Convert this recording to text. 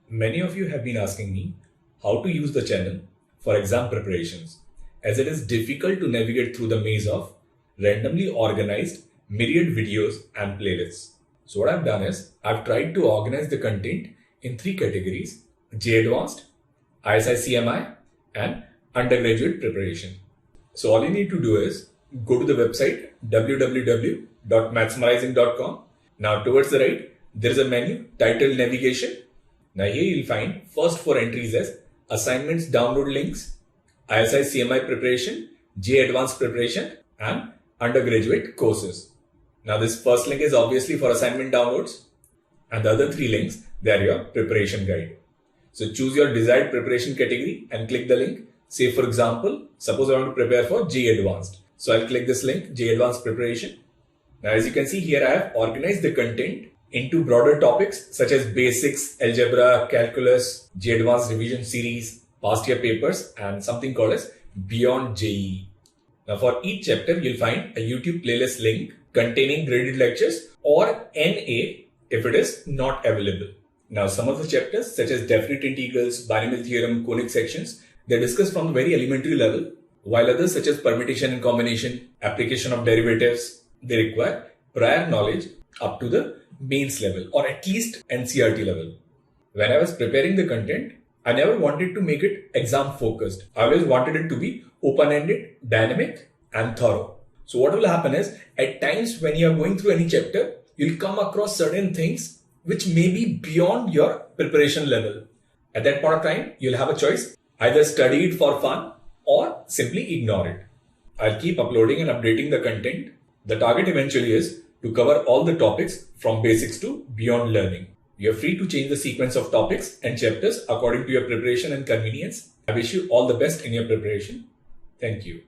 Many of you have been asking me how to use the channel for exam preparations, as it is difficult to navigate through the maze of randomly organized myriad videos and playlists. So what I've done is I've tried to organize the content in three categories: JEE Advanced, ISI CMI, and Undergraduate preparation. So all you need to do is go to the website www.mathsmerizing.com. Now towards the right, there is a menu titled Navigation. Now here you'll find first four entries as assignments download links, ISI CMI preparation, JEE Advanced preparation, and undergraduate courses. Now this first link is obviously for assignment downloads, and the other three links, they are your preparation guide. So choose your desired preparation category and click the link. Say for example, suppose I want to prepare for JEE Advanced. So I'll click this link, JEE Advanced preparation. Now as you can see here, I have organized the content into broader topics such as basics, algebra, calculus, JEE Advanced revision series, past year papers, and something called as Beyond JEE. Now for each chapter, you'll find a YouTube playlist link containing graded lectures or NA if it is not available. Now some of the chapters such as definite integrals, binomial theorem, conic sections, they're discussed from the very elementary level, while others such as permutation and combination, application of derivatives, they require prior knowledge up to the mains level or at least NCERT level. When I was preparing the content, I never wanted to make it exam focused. I always wanted it to be open-ended, dynamic, and thorough. So what will happen is, at times when you are going through any chapter, you'll come across certain things which may be beyond your preparation level. At that point of time, you'll have a choice. Either study it for fun or simply ignore it. I'll keep uploading and updating the content. The target eventually is to cover all the topics from basics to beyond learning. You're free to change the sequence of topics and chapters according to your preparation and convenience. I wish you all the best in your preparation. Thank you.